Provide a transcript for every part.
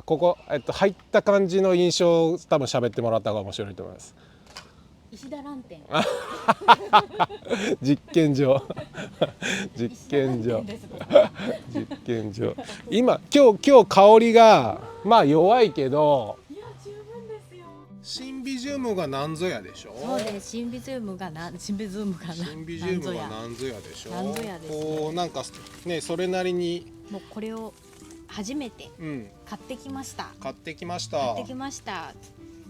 ここ、入った感じの印象を多分喋ってもらった方が面白いと思います。石田蘭店。実験場実験場実験場。今日香りがまあ弱いけど、いや十分ですよ。シンビジウムがなんぞやでしょ。そうです。シンビジウムがシンビジウムがなんぞやでしょ。なんぞやですね。こうなんかね、それなりにもうこれを初めて買ってきました。買ってきました。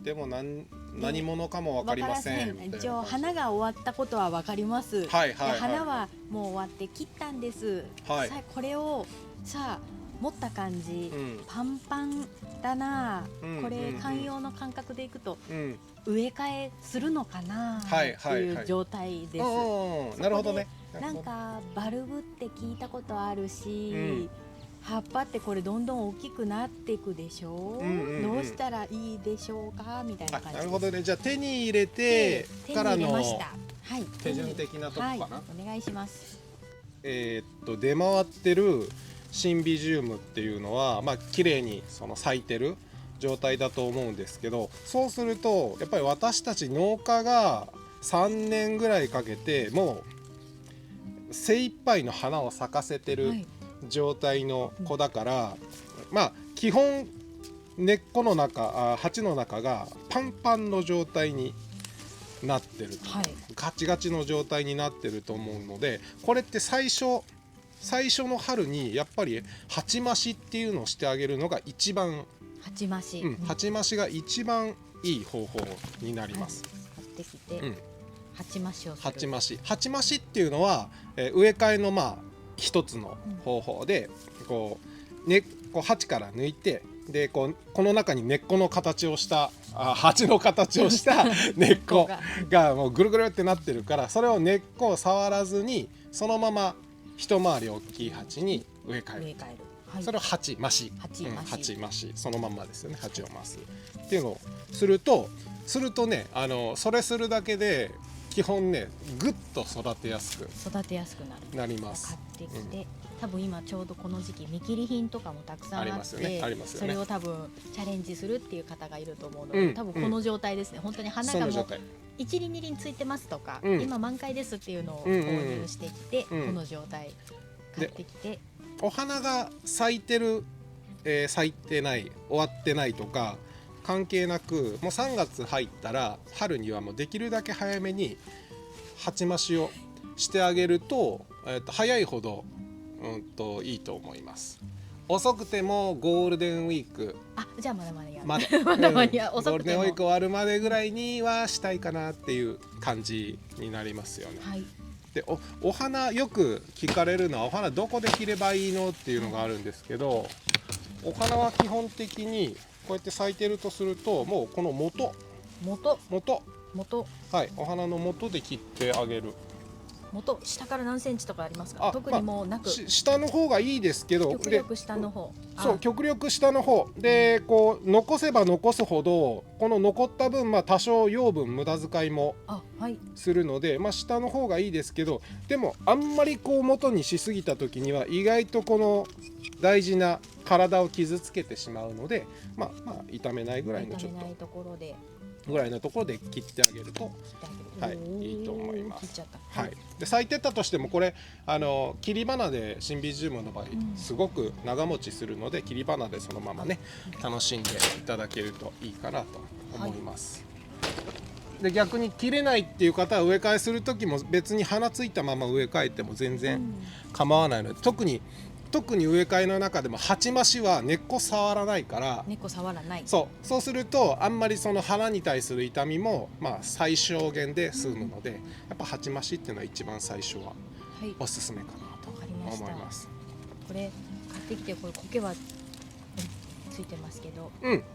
でも何者かもわかりません。一応花が終わったことはわかります。はいはいはい。花はもう終わって切ったんです。はい。さあこれをさあ持った感じ、パンパンだな。これ観葉の感覚でいくと、植え替えするのかなっていう状態です。なるほどね。なんかバルブって聞いたことあるし。葉っぱってこれどんどん大きくなっていくでしょう、どうしたらいいでしょうかみたいな感じです。なるほどね。じゃあ手に入れてからの手順的なとこかな、お願いします。出回ってるシンビジウムっていうのはまあ綺麗に咲いてる状態だと思うんですけど、そうするとやっぱり私たち農家が3年ぐらいかけてもう精一杯の花を咲かせてる、状態の子だから、まあ基本根っこの中、鉢の中がパンパンの状態になってる、ガチガチの状態になってると思うので、これって最初の春にやっぱり鉢増しっていうのをしてあげるのが一番、鉢増しが一番いい方法になります。買ってきて、鉢増しをする。鉢増しっていうのは、植え替えのまあ一つの方法で、こう鉢から抜いて、でこの中に根っこの形をした鉢の形をした根っこがもうぐるぐるってなってるから、それを根っこを触らずにそのまま一回り大きい鉢に植え替える。それを鉢増し、そのままですよね。鉢を増すっていうのをするとね、それするだけで基本ね、ぐっと育てやすくなります。買ってきて、多分今ちょうどこの時期見切り品とかもたくさんあって、それを多分チャレンジするっていう方がいると思うので、多分この状態ですね。本当に花がもう1輪2輪ついてますとか、今満開ですっていうのを購入してきて、この状態買ってきて、お花が咲いてる、咲いてない、終わってないとか関係なく、もう3月入ったら春にはもうできるだけ早めに鉢増しをしてあげると、早いほど、いいと思います。遅くてもゴールデンウィーク、じゃあまだまだやゴールデンウィーク終わるまでぐらいにはしたいかなっていう感じになりますよね。でお花よく聞かれるのは、お花どこで切ればいいのっていうのがあるんですけど、お花は基本的にこうやって咲いてるとすると、もうこの元、はい、お花の元で切ってあげる。下から何センチとかありますか？特にもうなく、下の方がいいですけど、極力下の方。そう、極力下の方で、こう残せば残すほど、この残った分、まあ多少養分無駄遣いもするので、まあ下の方がいいですけど、でもあんまりこう元にしすぎた時には意外とこの大事な体を傷つけてしまうので、まあ傷めないぐらいのちょっとぐらいのところで切ってあげると、いいと思います。で咲いてったとしても、これ切り花でシンビジウムの場合すごく長持ちするので、切り花でそのままね楽しんでいただけるといいかなと思います。で逆に切れないっていう方は、植え替えする時も別に花ついたまま植え替えても全然構わないので、特に植え替えの中でも鉢増しは根っこ触らないから、そうするとあんまりその花に対する痛みもまあ最小限で済むので、やっぱ鉢増しっていうのは一番最初はおすすめかなと思います。これ買ってきて、これ苔はついてますけど、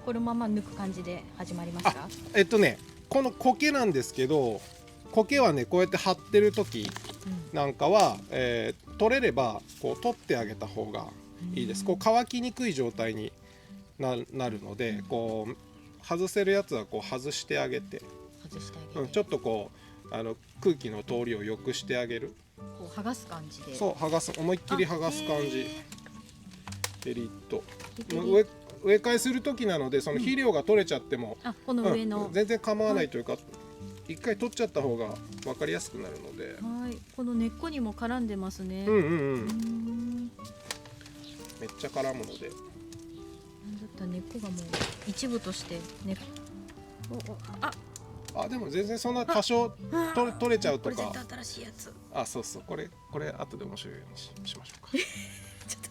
このまま抜く感じで始まりますか？この苔なんですけど、苔はねこうやって張ってる時なんかは、取れればこう取ってあげた方がいいです。こう乾きにくい状態になるので、こう外せるやつはこう外してあげて、ちょっとこう空気の通りを良くしてあげる。こう剥がす感じで。そう、剥がす、思いっきり剥がす感じ。ペリッと植え替えする時なのでその肥料が取れちゃっても、この上の、全然構わないというか、一回取っちゃった方が分かりやすくなるので、はい、この根っこにも絡んでますね。めっちゃ絡むので。なんだったら根っこがもう一部として根っこ、でも全然そんな多少取れちゃうとか。これ絶対新しいやつ。そうそう、これ後で面白いようにしましょうか。ちょっと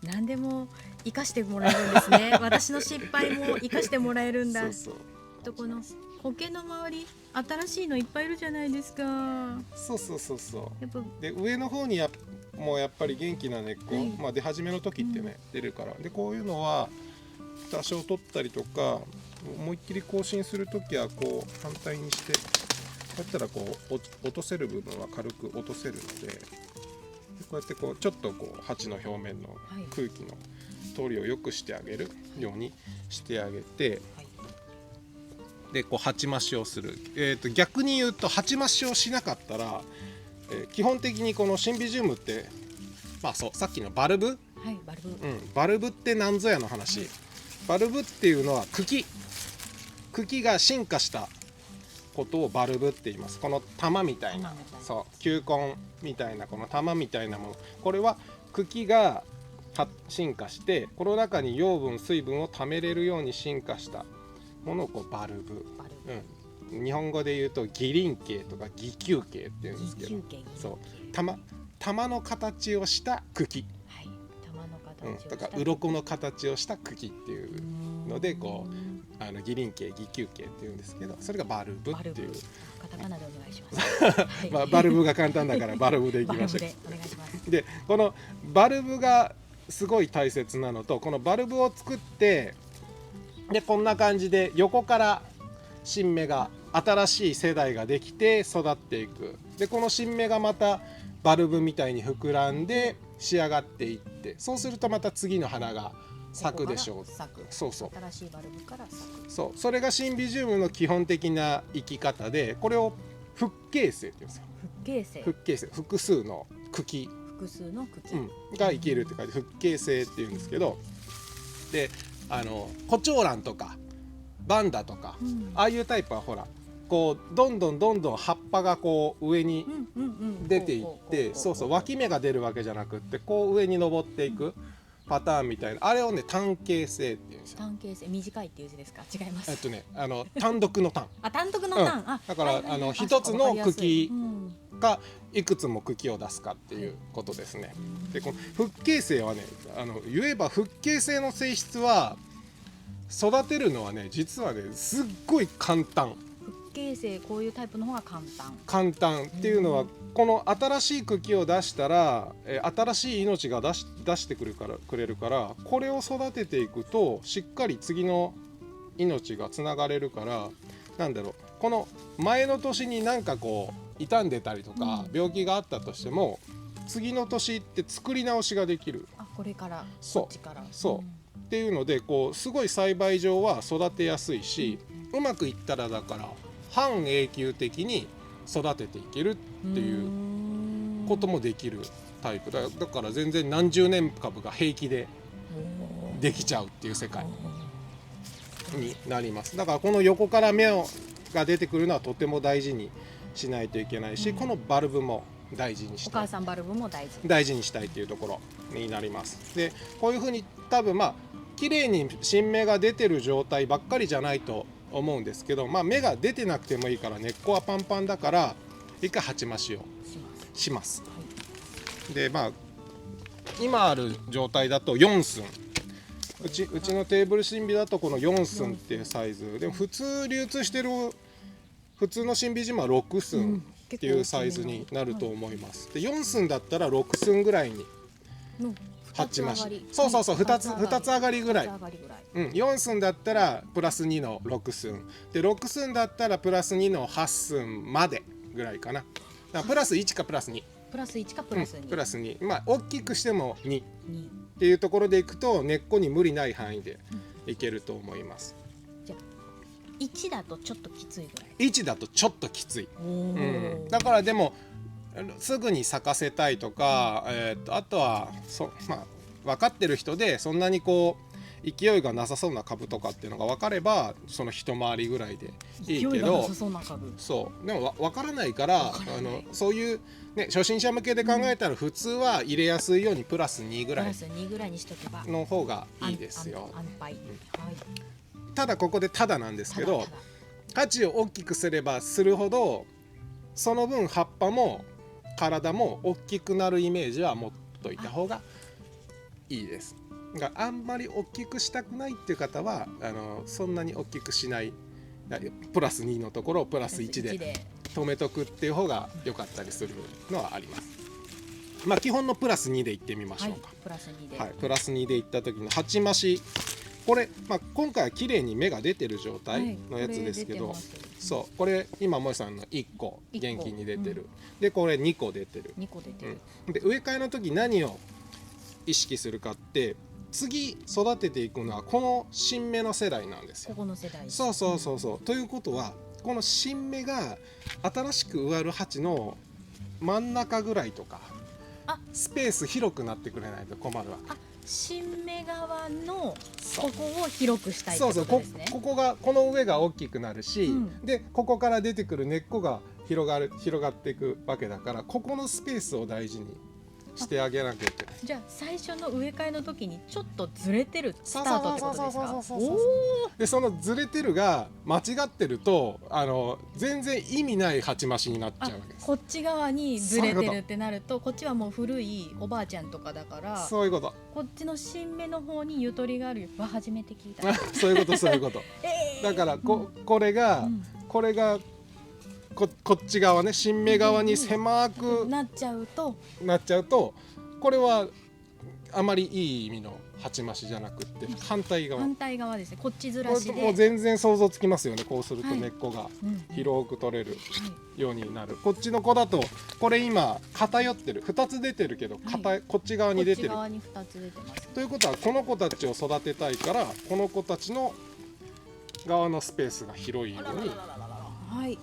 何でも生かしてもらえるんですね。私の失敗も生かしてもらえるんだ。この苔の周り新しいのいっぱいいるじゃないですか。そうで上の方にもうやっぱり元気な根っこ、出始めの時ってね、出るから。でこういうのは多少取ったりとか、思いっきり更新する時はこう反対にして、だったらこう落とせる部分は軽く落とせるので、こうやってこうちょっとこう鉢の表面の空気の通りを良くしてあげるようにしてあげて、でこう鉢増しをする。逆に言うと鉢増しをしなかったら、基本的にこのシンビジウムって、さっきのバルブ、バルブって何ぞやの話。バルブっていうのは茎が進化したことをバルブって言います。この玉みたいな、球根みたいなこの玉みたいなもの、これは茎が進化してこの中に養分水分を貯めれるように進化したものをこうバルブ、日本語で言うと擬輪茎とか擬球茎って言うんですけど、玉の形をした茎、だから鱗の形をした茎っていうのでこう擬輪茎擬球茎っていうんですけど、それがバルブっていう。カタカナでお願いします。バルブが簡単だからバルブでいきましょう。でこのバルブがすごい大切なのと、このバルブを作って、でこんな感じで横から新芽が新しい世代ができて育っていく。でこの新芽がまたバルブみたいに膨らんで仕上がっていって、そうするとまた次の花が咲くでしょう。新しいバルブから咲く。それがシンビジウムの基本的な生き方で、これを複形成って言うんですよ。複形成、複数の茎が生きるって書いて複形成って言うんですけど、でコチョウランとかバンダとか、ああいうタイプはほらこうどんどん葉っぱがこう上に出ていって、脇芽が出るわけじゃなくって、こう上に登っていくパターンみたいな、あれをね単形成っていうんですよ。単形成、短いっていう字ですか？違います。単独の単。単独の単。だから一つの茎がいくつも茎を出すかっていうことですね。でこの複形成はね、言えば複形成の性質は育てるのはね、実はねすっごい簡単。複形成、こういうタイプの方が簡単っていうのは、この新しい茎を出したら新しい命が出してくれるから、これを育てていくとしっかり次の命がつながれるから、なんだろう、この前の年になんかこう傷んでたりとか病気があったとしても、次の年って作り直しができる。これからっていうので、こうすごい栽培上は育てやすいし、うまくいったらだから半永久的に育てていけるっていうこともできるタイプだから、全然何十年株が平気でできちゃうっていう世界になります。だからこの横から芽が出てくるのはとても大事にしないといけないし、このバルブも大事にしたい。お母さんバルブも大事にしたいっていうところになります。でこういうふうに多分綺麗に新芽が出てる状態ばっかりじゃないと思うんですけど、芽が出てなくてもいいから、根っこはパンパンだから一回鉢増しをします。で今ある状態だと4寸、うちのテーブルシンビだとこの4寸っていうサイズでも、普通流通してる普通のシンビジウムは6寸っていうサイズになると思います。で4寸だったら6寸ぐらいに鉢増し、2つ上がりぐらい。4寸だったらプラス2の6寸で、6寸だったらプラス2の8寸までぐらいかな。だからプラス1かプラス2、プラス1かプラス2、プラス2、大きくしても2っていうところでいくと、根っこに無理ない範囲でいけると思います。じゃあ1だとちょっときついぐらい。1だとちょっときつい。だからでもすぐに咲かせたいとか、あとは分かってる人でそんなにこう勢いがなさそうな株とかっていうのが分かればその一回りぐらいでいいけど、そうでも分からないからそういう、ね、初心者向けで考えたら普通は入れやすいようにプラス2ぐらいにしとけばの方がいいですよ。安牌、ただここでただなんですけど、鉢を大きくすればするほどその分葉っぱも体も大きくなるイメージは持っといた方がいいです。があんまり大きくしたくないっていう方はそんなに大きくしないプラス2のところをプラス1で止めとくっていう方が良かったりするのはあります。まあ基本のプラス2でいってみましょうか。プラス2で、プラス2でいった時の鉢増し、これ、今回は綺麗に芽が出てる状態のやつですけど、そうこれ今萌さんの1個元気に出てる、でこれ2個出てる、で植え替えの時何を意識するかって次育てていくのはこの新芽の世代なんですよ。ここの世代。そう、ということはこの新芽が新しく植わる鉢の真ん中ぐらいとかスペース広くなってくれないと困るわけ。新芽側のここを広くしたいってことですね。この上が大きくなるし、でここから出てくる根っこが広がっていくわけだから、ここのスペースを大事にしてあげなきゃいけない。じゃあ最初の植え替えの時にちょっとずれてるスタートってことですか？でそのずれてるが間違ってると全然意味ない鉢増しになっちゃうわけです。こっち側にずれてるってなると、こっちはもう古いおばあちゃんとかだから、そういうこと。こっちの新芽の方にゆとりがあるは初めて聞いた。そういうことだからこれがこっち側ね、新芽側に狭くなっちゃうとこれはあまりいい意味の鉢増しじゃなくって反対側ですね。こっちずらしでもう全然想像つきますよね。こうすると根っこが広く取れるようになる。こっちの子だとこれ今偏ってる、2つ出てるけどこっち側に出てる。ということはこの子たちを育てたいから、この子たちの側のスペースが広いように。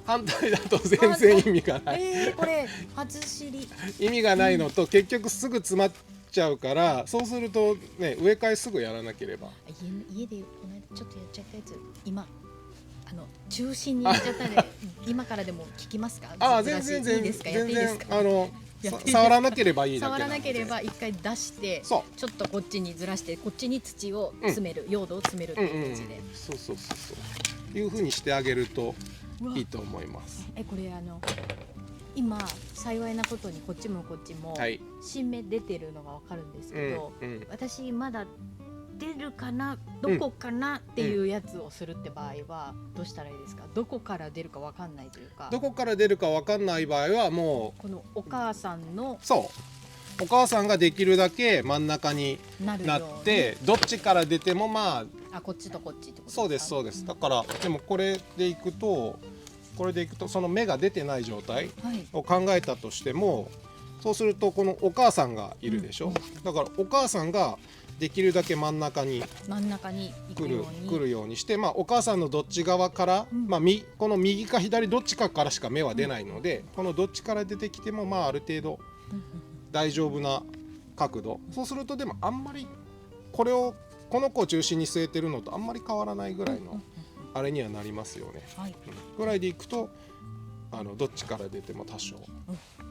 反対だと全然意味がない。これ初知り。意味がないのと、結局すぐ詰まっちゃうから、そうするとね、植え替えすぐやらなければ。家でこの間ちょっとやっちゃったやつ、今中心にやっちゃったんで今からでも聞きますか？全然いいですか？やっていいですか？触らなければいいだけなので。触らなければ一回出して、ちょっとこっちにずらして、こっちに土を詰める、用土を詰めるっていう感じで。そういう風にしてあげるといいと思います。これ今幸いなことにこっちも新芽出てるのがわかるんですけど、私まだ出るかな、どこかなっていうやつをするって場合はどうしたらいいですか？どこから出るかわかんないというか。どこから出るかわかんない場合はもうこのお母さんのお母さんができるだけ真ん中になってどっちから出てもこっちとこっちってことですか？そうです。だからでもこれでいくとその芽が出てない状態を考えたとしても、そうするとこのお母さんがいるでしょ。だからお母さんができるだけ真ん中に来るようにして、お母さんのどっち側から、この右か左どっちかからしか芽は出ないので、このどっちから出てきてもある程度大丈夫な角度。そうするとでもあんまりこの子を中心に据えてるのとあんまり変わらないぐらいのあれにはなりますよね。ぐらいでいくとどっちから出ても多少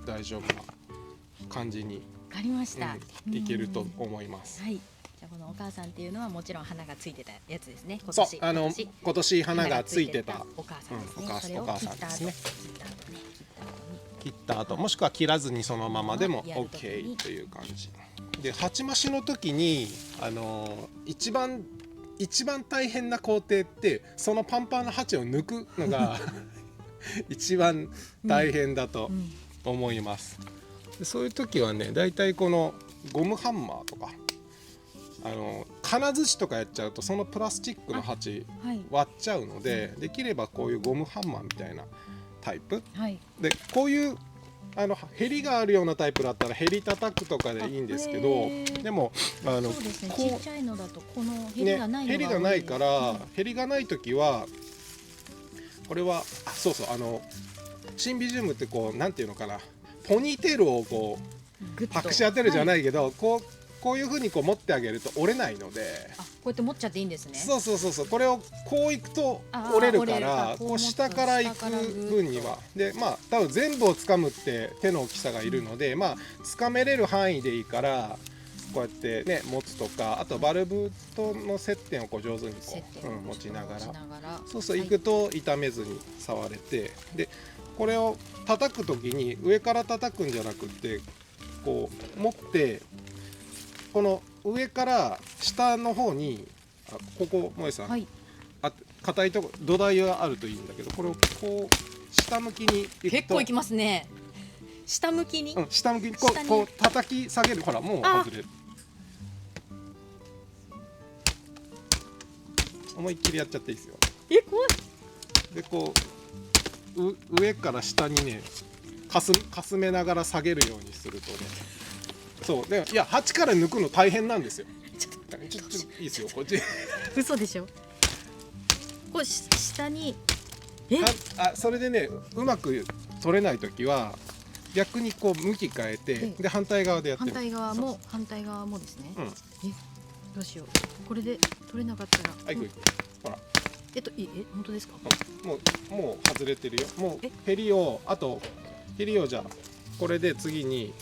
大丈夫な感じにいけると思います。じゃあこのお母さんっていうのはもちろん花がついてたやつですね。今年花がついてたお母さんですね。お母さんですね。切った後もしくは切らずにそのままでも OK という感じで、鉢増しの時に一番大変な工程ってそのパンパンな鉢を抜くのが一番大変だと思います。でそういう時はね、だいたいこのゴムハンマーとか金槌とかやっちゃうとそのプラスチックの鉢割っちゃうので、できればこういうゴムハンマーみたいなタイプ、でこういうヘリがあるようなタイプだったらヘリ叩くとかでいいんですけど、でもそうですね、ちっちゃいのだとこのヘリがないのが多い、ヘリがないから、ヘリがない時はこれはシンビジウムってなんていうのかな、ポニーテールをまくし当てるじゃないけど、こういう風に持ってあげると折れないので、うやって持っちゃっていいんですね。そうこれをこういくと折れるからこう下からいく分にはで多分全部を掴むって手の大きさがいるので掴めれる範囲でいいからこうやってね持つとか、あとバルブとの接点をこう上手にこう、持ちながらいくと傷めずに触れて、でこれを叩く時に上から叩くんじゃなくってこう持ってこの上から下の方にここ萌さん、硬いとこ土台があるといいんだけど、これをこう下向きにいくと結構いきますね。下向きに、下向きにこう叩き下げる。ほらもう外れる。思いっきりやっちゃっていいですよ。怖い。でこう上から下にねかすめながら下げるようにするとね、そうで、いや鉢から抜くの大変なんですよ。ちょいいですよこっち。嘘でしょ。こう下にそれでねうまく取れないときは逆にこう向き変えて、で反対側でやってみる。反対側もですね。どうしよう。これで取れなかったら。いくほら。本当ですか。もう外れてるよ。もうヘリをじゃあこれで次に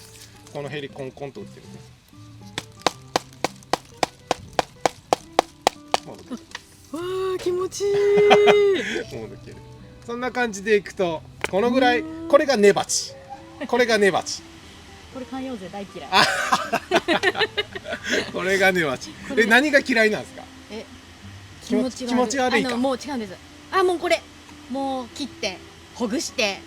このヘリコンコンと打ってるね。わあ気持ちいい。もう抜ける。そんな感じでいくとこのぐらい。これが根鉢。これ観葉樹大嫌い。これが根鉢。何が嫌いなんですか。気持ち悪いか。もう違うんです。もうこれもう切ってほぐして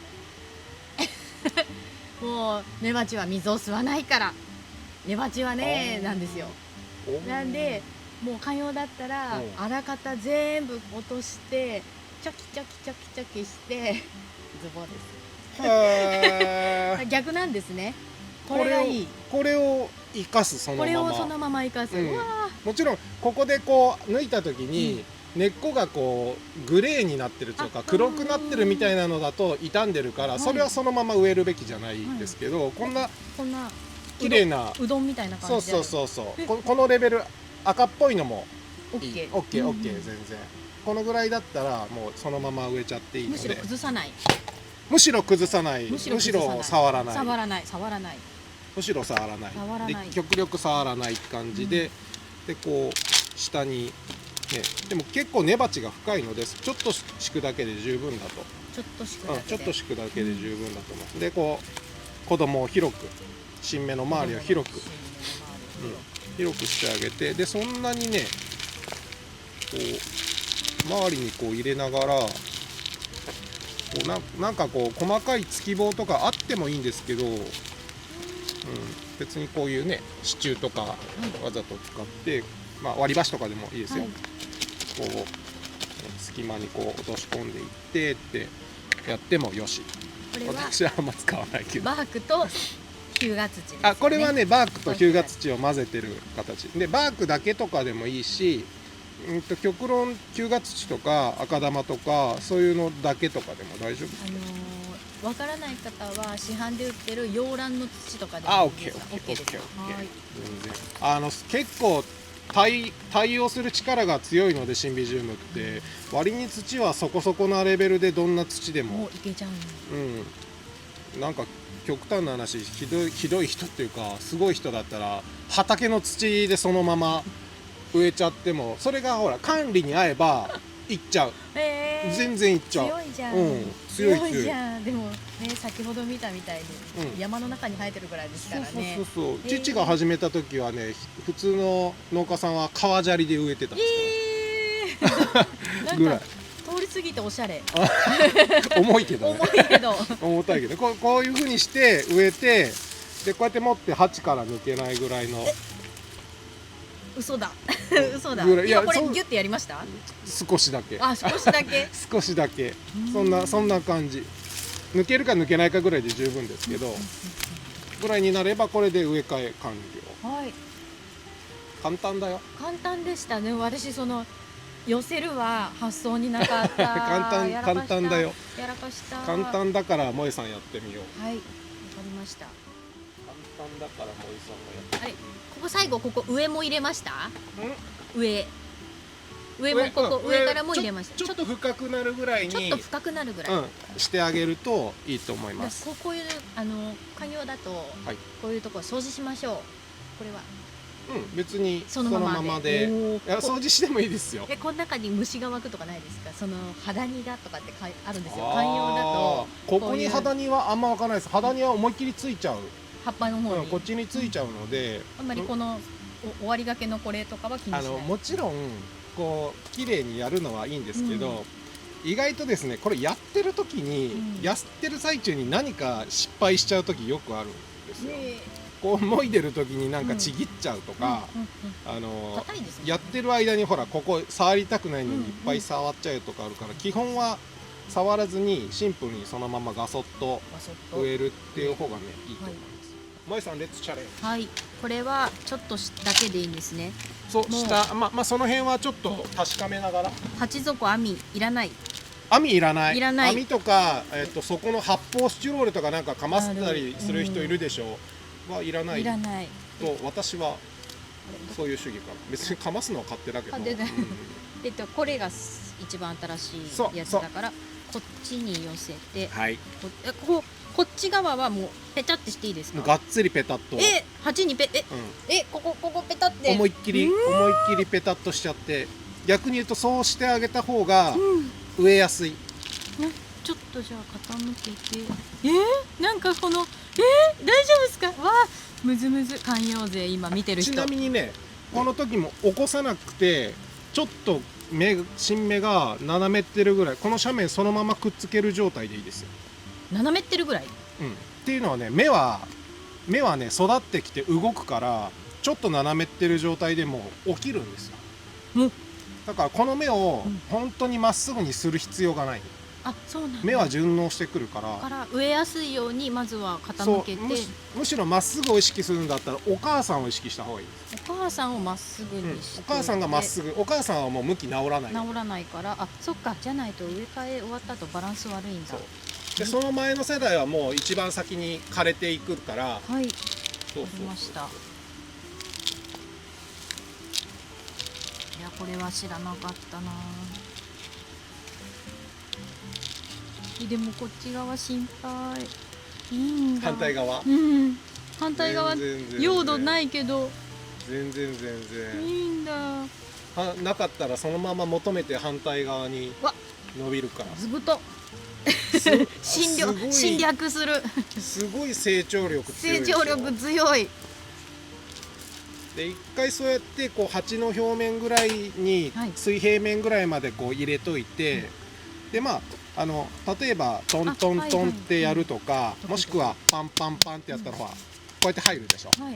もう根鉢は水を吸わないから、根鉢はねなんですよ。なんでもう観葉だったらあらかた全部落としてチョキチョキチョキチョキしてズボです。逆なんですね。これがいい。これを生かす。そのままこれをそのまま生かす。もちろんここでこう抜いた時に根っこがこうグレーになってるとか黒くなってるみたいなのだと傷んでるから、それはそのまま植えるべきじゃないんですけど、こんな綺麗なうどんみたいな感じで、そうこのレベル赤っぽいのもいい。オッケー全然このぐらいだったらもうそのまま植えちゃっていいので、むしろ崩さない、むしろ触らない、むしろ触らない、むしろ触らないで極力触らない感じで、でこう下にね、でも結構根鉢が深いのでちょっと敷くだけで十分だと。ちょっと敷くだけで十分だと思います。でこう子供を広く新芽の周りを広くしてあげて、でそんなにねこう周りにこう入れながらこうなんかこう細かい突き棒とかあってもいいんですけど、別にこういうね支柱とかわざと使って、割り箸とかでもいいですよ。こう隙間にこう落とし込んでいってってやってもよし。私はあんま使わないけど。バークと日向土ですね。これはねバークと日向土を混ぜてる形で、バークだけとかでもいいし、極論日向土とか赤玉とかそういうのだけとかでも大丈夫。わからない方は市販で売ってる洋蘭の土とかでもいいですか。オッケー。全然結構対応する力が強いのでシンビジウムって割に土はそこそこなレベルでどんな土でもいけちゃう。なんか極端な話ひどい人っていうかすごい人だったら畑の土でそのまま植えちゃっても、それがほら管理に合えばいっちゃう。全然いっちゃう。強いじゃん。強いじゃん。でもね先ほど見たみたいに山の中に生えてるぐらいですからね。そう父が始めた時はね普通の農家さんは川砂利で植えてたんですよ。ぐらい。通り過ぎておしゃれ。重いけどね。重たいけどこういう風にして植えて、でこうやって持って鉢から抜けないぐらいの。嘘だ。いやこれギュッてやりました？少しだけ。少しだけ。そんな感じ。抜けるか抜けないかぐらいで十分ですけど、ぐらいになればこれで植え替え完了。簡単だよ。簡単でしたね。私寄せるは発想になかった。簡単だよ。やらかした。簡単だから萌さんやってみよう。はい、わかりました。簡単だから萌さんもやってみよう。ここ最後ここ上も入れました？上上もここ上からも入れました。ちょっと深くなるぐらいに、ちょっと深くなるぐらい、してあげるといいと思います。こういう観葉だと、こういうところ掃除しましょう。これは別にそのままで掃除してもいいですよ。この中に虫が湧くとかないですか？そのハダニだとかってあるんですよ。観葉だとここにハダニはあんま湧かないです。ハダニは思いっきりついちゃう、葉っぱの方に、こっちについちゃうので、あんまりこの終わりがけのこれとかは気にしない。もちろんこう綺麗にやるのはいいんですけど、意外とですね、これやってる時に、やってる最中に何か失敗しちゃう時よくあるんですよ。こうもいでる時になんかちぎっちゃうとか、やってる間にほらここ触りたくないのにいっぱい触っちゃうとかあるから、基本は触らずにシンプルにそのままガソッと植えるっていう方がねいいと思います。まゆさんレッツチャレンジ。はい、これはちょっとだけでいいんですね。そう下、その辺はちょっと確かめながら。鉢底網いらない。網いらない。網とかそこの発泡スチロールとかなんかかませたりする人いるでしょう。はいらない。いらない。と私はそういう主義から。別にかますのは勝手だけど。これが一番新しいやつだからこっちに寄せて。はい。こっち側はもうペタってしていいですか？がっつりペタッと。鉢にここペタって。思いっきりペタッとしちゃって、逆に言うとそうしてあげた方が植えやすい。ちょっとじゃあ傾けて。なんかこの大丈夫ですか？わあむずむず。観葉勢今見てる人。ちなみにね、この時も起こさなくてちょっと新芽が斜めってるぐらい、この斜面そのままくっつける状態でいいですよ。斜めってるぐらい、っていうのはね、芽はね育ってきて動くから、ちょっと斜めってる状態でも起きるんですよ。だからこの芽を本当にまっすぐにする必要がない。そうなんだ。芽は順応してくるから、植えやすいようにまずは傾けて。むしろまっすぐを意識するんだったらお母さんを意識した方がいいです。お母さんをまっすぐにして、お母さんがまっすぐ、お母さんはもう向き直らないから、そっか、じゃないと植え替え終わった後バランス悪いんだ。でその前の世代はもう一番先に枯れていくから。はい、わかりました。いやこれは知らなかったな。でもこっち側心配。いいんだ。反対側。反対側用土ないけど。全然いいんだ。なかったらそのまま求めて反対側に伸びるから。ずぶと。侵略する。すごい成長力強い。成長力強い。で一回そうやってこう鉢の表面ぐらいに、水平面ぐらいまでこう入れといて、で例えばトントントンってやるとか、もしくはパンパンパンってやったらこうやって入るでしょ。本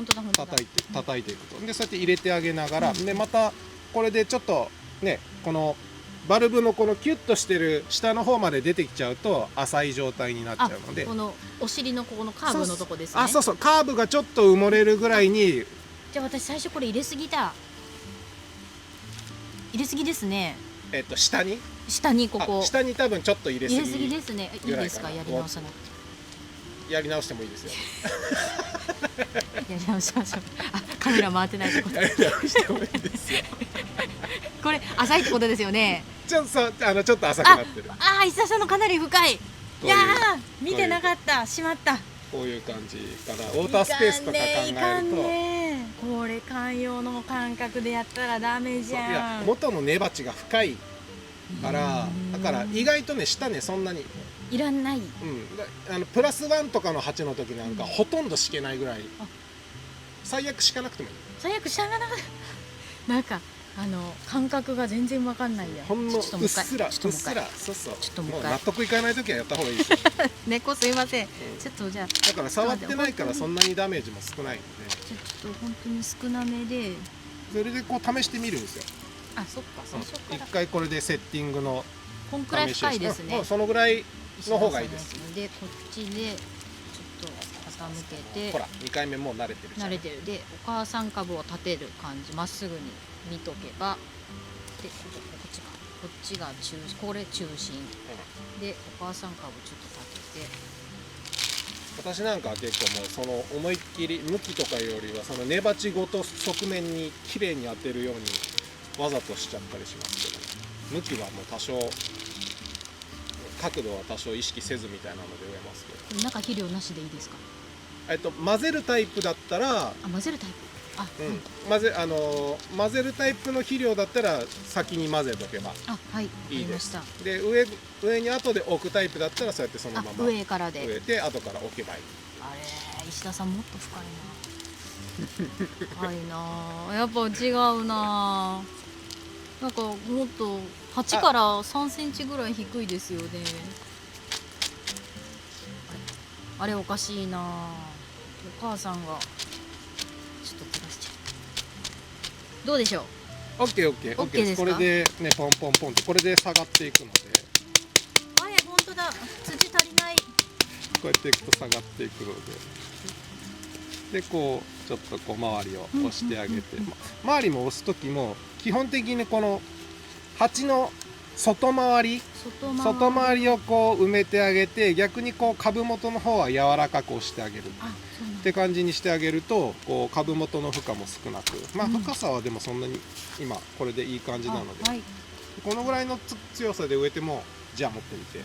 当だ本当だ。叩いていくと。でそうやって入れてあげながら、でまたこれでちょっとね、このバルブのこのキュッとしてる下の方まで出てきちゃうと浅い状態になっちゃうので、このお尻のここのカーブのとこですね。そうカーブがちょっと埋もれるぐらいに。じゃあ私最初これ入れすぎだ。入れすぎですね。下にここ下に多分ちょっと入れすぎですね。いいですか？やり直さなくて。やり直してもいいですよ。やり直しましょう。カメラ回ってないところ。やり直してもいいですよ。これ浅いってことですよね。ちょっと浅くなってる。石田さんのかなり深い。いや見てなかった。しまった。こういう感じかな。ウォータースペースとか考えると、これ観葉の感覚でやったらダメじゃん。元の根鉢が深いから、だから意外とね下ねそんなにいらない。プラス1とかの鉢の時なんかほとんど敷けないぐらい。最悪敷かなくてもいい。最悪敷かなくてなんか感覚が全然わかんないや。ほんのうっすら、そうそう。もう納得いかない時はやった方がいいですよ。猫すいません。ちょっとじゃあ。だから触ってないからそんなにダメージも少ないので。ちょっと本当に少なめで。それでこう試してみるんですよ。そっか、最初から。一回これでセッティングの。こんくらい深いですね。もうそのぐらいの方がいいです。でこっちでちょっと傾けて。ほら2回目もう慣れてる。慣れてる。でお母さん株を立てる感じ、まっすぐに見とけば。でこっちがこれ中心、でお母さん株ちょっと立てて。私なんかは結構もうその思いっきり向きとかよりはその根鉢ごと側面に綺麗に当てるようにわざとしちゃったりしますけど、向きはもう多少角度は多少意識せずみたいなので植えますけど。中肥料なしでいいですか？混ぜるタイプだったら、混ぜるタイプ、混ぜるタイプの肥料だったら先に混ぜとけばいいです。で上に後で置くタイプだったらそうやってそのまま上からで植えて後から置けばいい。あれ石田さんもっと深いな深いな、やっぱ違うな。なんかもっと8から3センチぐらい低いですよね。あれおかしいな。お母さんがちょっとずらしちゃう。どうでしょう？ OK です。これでねポンポンポンってこれで下がっていくので、あれ本当だ、土足りない。こうやっていくと下がっていくので、こうちょっとこう周りを押してあげて、周りも押す時も基本的にこの鉢の外回りをこう埋めてあげて、逆にこう株元の方は柔らかく押してあげるって感じにしてあげると、こう株元の負荷も少なく、深さはでもそんなに今これでいい感じなので、このぐらいの強さで植えても、じゃあ持ってみて。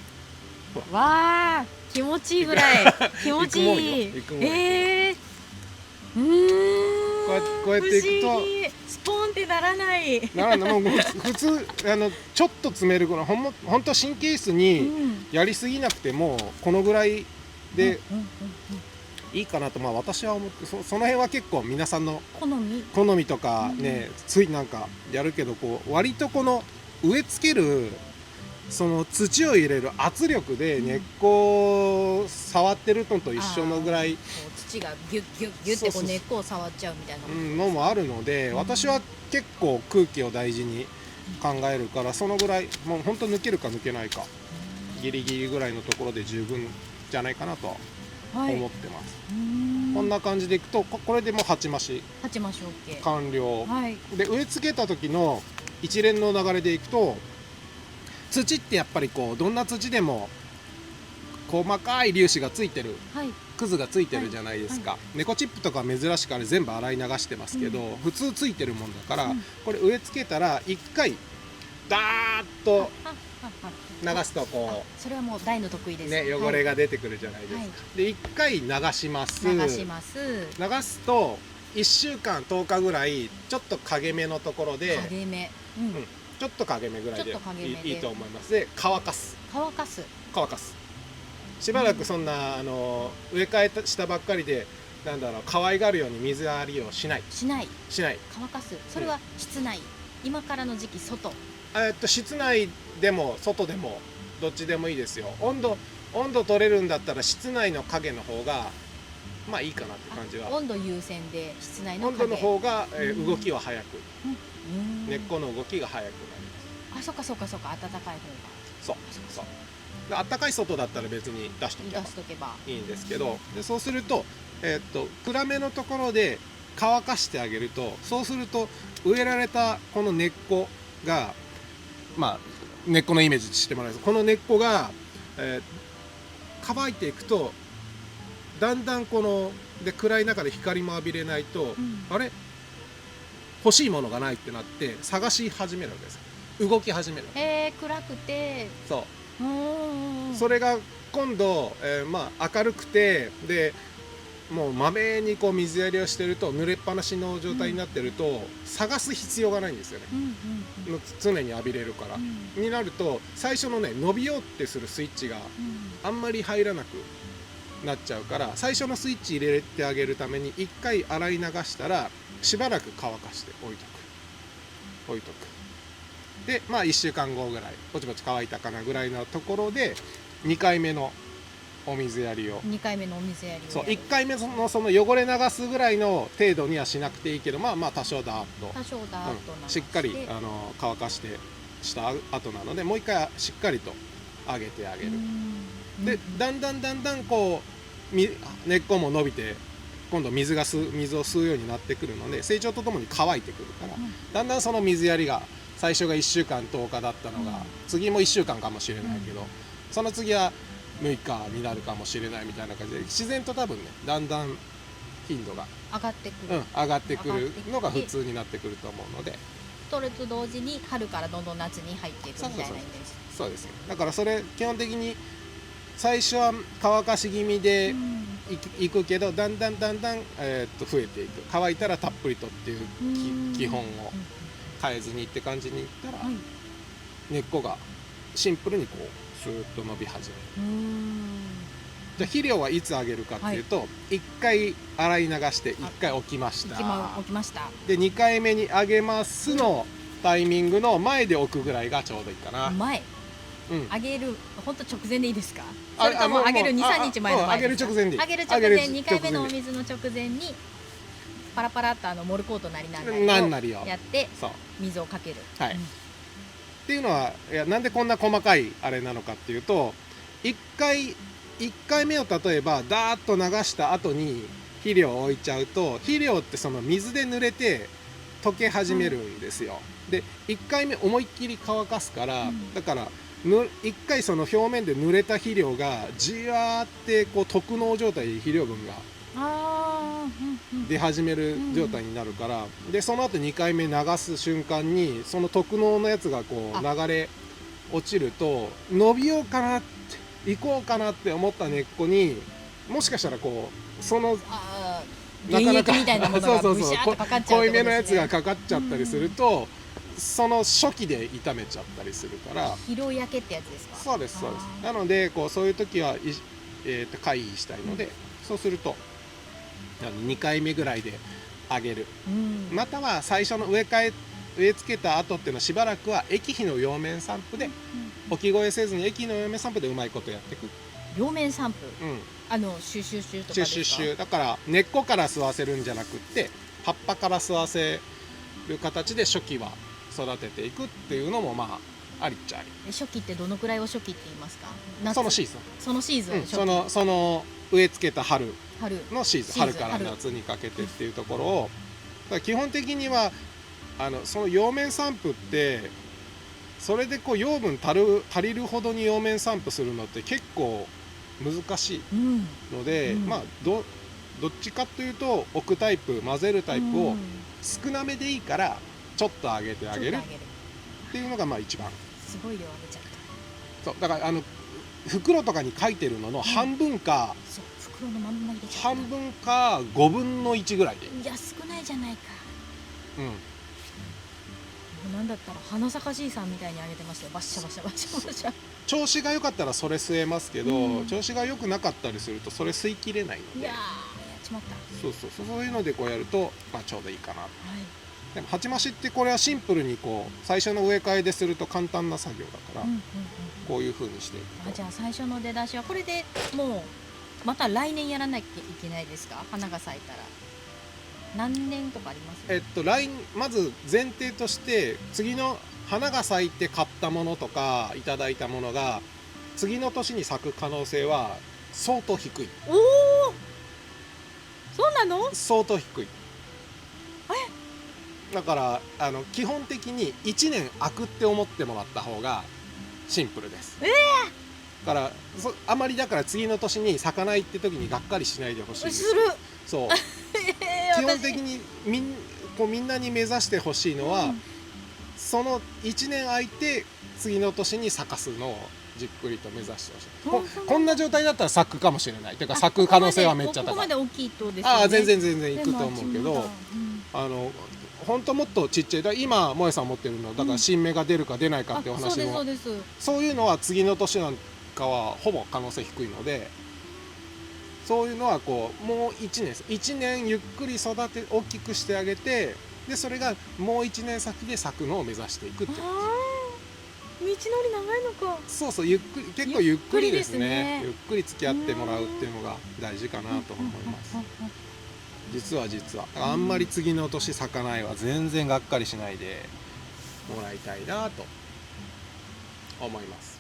わあ気持ちいいぐらい気持ちいい。こうやっていくとスポンってならない。もう普通ちょっと詰めるぐらい、ほんと神経質にやりすぎなくてもこのぐらいでいいかなと、私は思って、その辺は結構皆さんの好みとかね、ついなんかやるけど、こう割とこの植え付けるその土を入れる圧力で根っこを触ってるのと一緒のぐらい、土がギュッギュッギュッってこう根っこを触っちゃうみたいなのもあるので、私は結構空気を大事に考えるから、そのぐらいもうほんと抜けるか抜けないかギリギリぐらいのところで十分じゃないかなと思ってます。こんな感じでいくと、これでもう鉢増し完了、で植え付けた時の一連の流れでいくと、土ってやっぱりこうどんな土でも細かい粒子がついてる、くずがついてるじゃないですか。ネコチップとか珍しくあれ全部洗い流してますけど、普通ついてるもんだから、これ植え付けたら1回ダーッと流すとこう、それはもう大の得意ですね、汚れが出てくるじゃないですか。で1回流します。流すと1週間10日ぐらいちょっと陰目のところで、ちょっと陰目ぐらいでいいと思います。で乾かすしばらく、そんな植え替えしたばっかりで可愛がるように水やりをしない乾かす。それは室内、今からの時期外、室内でも外でもどっちでもいいですよ。温度取れるんだったら室内の影の方がいいかなって感じは。温度優先で室内の影、温度の方が動きは早く、根っこの動きが早くなります。そうか暖かい方が。そう暖かい外だったら別に出しとけばいいんですけど、でそうすると暗めのところで乾かしてあげると、そうすると植えられたこの根っこが、根っこのイメージしてもらいます。この根っこが、乾いていくとだんだん暗い中で光も浴びれないと、あれ欲しいものがないってなって探し始めるわけです。動き始める。暗くて、それが今度、明るくて、でもうまめにこう水やりをしてると、濡れっぱなしの状態になってると、探す必要がないんですよね。常に浴びれるから、になると最初のね伸びようってするスイッチがあんまり入らなくなっちゃうから、最初のスイッチ入れてあげるために1回洗い流したらしばらく乾かして置いとく。で1週間後ぐらいぼちぼち乾いたかなぐらいのところで2回目のお水やりをそう1回目のその汚れ流すぐらいの程度にはしなくていいけど、多少だーっとしっかり乾かしてした後なので、もう1回しっかりと上げてあげる。でだんだんこう根っこも伸びて、今度水を吸うようになってくるので、成長とともに乾いてくるから、だんだんその水やりが、最初が1週間10日だったのが、次も1週間かもしれないけど、その次は6日になるかもしれないみたいな感じで、自然と多分ねだんだん頻度が上がってくるのが普通になってくると思うので、それと同時に春からどんどん夏に入っていくみたいなイメージ。そうですね。だからそれ基本的に最初は乾かし気味でいくけど、だんだん増えていく。乾いたらたっぷりとっていう基本を変えずにって感じにいったら、根っこがシンプルにこうスーッと伸び始める。じゃあ肥料はいつあげるかっていうと、1回洗い流して1回置きました。で2回目にあげますのタイミングの前で置くぐらいがちょうどいいかな。前、あげる本当直前でいいですか？それともあげる 2,3 日前の前ですか？あげる直前でいい。あげる直前、2回目のお水の直前にパラパラっとモルコートなりなんなりをやって水をかける。っていうのは、なんでこんな細かいあれなのかっていうと、1回目を例えばダーッと流した後に肥料を置いちゃうと、肥料ってその水で濡れて溶け始めるんですよ。で1回目思いっきり乾かすから、だから1回その表面で濡れた肥料がじわーってこう特濃状態で肥料分が出始める状態になるから、でその後2回目流す瞬間にその特濃のやつがこう流れ落ちると、伸びようかなって行こうかなって思った根っこにもしかしたらこうそのなかなか濃いめのやつがかかっちゃったりすると、その初期で傷めちゃったりするから。疲労焼けってやつですか？そうです。なのでこうそういう時は回避したいので、そうすると2回目ぐらいであげる、または最初の植え付けた後っていうのはしばらくは液肥の葉面散布で、置き越えせずに液肥の葉面散布でうまいことやっていく。葉面散布、シュシュシュとかですか？だから根っこから吸わせるんじゃなくって葉っぱから吸わせる形で初期は育てていくっていうのもまあありっちゃあり。初期ってどのくらいを初期って言いますか？そのシーズン。その植え付けた春のシーズン、春から夏にかけてっていうところを、だから基本的にはその葉面散布ってそれでこう養分足りるほどに葉面散布するのって結構難しいので、まあどっちかというと置くタイプ、混ぜるタイプを少なめでいいからちょっと上げてあげるっていうのがまあ一番。すごい量上げちゃった。そうだから袋とかに書いてるのの半分か、袋のまんま入れちゃった。半分か5分の1ぐらいで。いや少ないじゃないか。なんだったら花咲かじいさんみたいに上げてましたよ。バッシャバシャバシャバシャ。調子が良かったらそれ吸えますけど、調子が良くなかったりするとそれ吸い切れないので。いややっちまった。そういうのでこうやると、まあ、ちょうどいいかな。でも鉢増しってこれはシンプルにこう最初の植え替えですると簡単な作業だから、こういう風にしていくと。じゃあ最初の出だしはこれでもうまた来年やらなきゃいけないですか？花が咲いたら何年とかあります？まず前提として次の花が咲いて買ったものとかいただいたものが次の年に咲く可能性は相当低い。おお、そうなの？相当低い。だから基本的に1年空くって思ってもらった方がシンプルです。だからあまりだから次の年に咲かないって時にがっかりしないでほしいです。そう基本的にみんなに目指してほしいのは、その1年空いて次の年に咲かすのをじっくりと目指してほしい。こんな状態だったら咲くかもしれない。ていうか咲く可能性はめっちゃ高い。ここまで大きいとですよね。全然いくと思うけど、本当もっとちっちゃい。だ今萌さん持ってるのだから新芽が出るか出ないかってお話も、そういうのは次の年なんかはほぼ可能性低いので、そういうのはこうもう1年ゆっくり育て大きくしてあげて、でそれがもう1年先で咲くのを目指していくっていう。道のり長いのか。そう結構ゆっくりですね。ゆっくり付き合ってもらうっていうのが大事かなと思います。実はあんまり次の年咲かないは全然がっかりしないでもらいたいなと思います。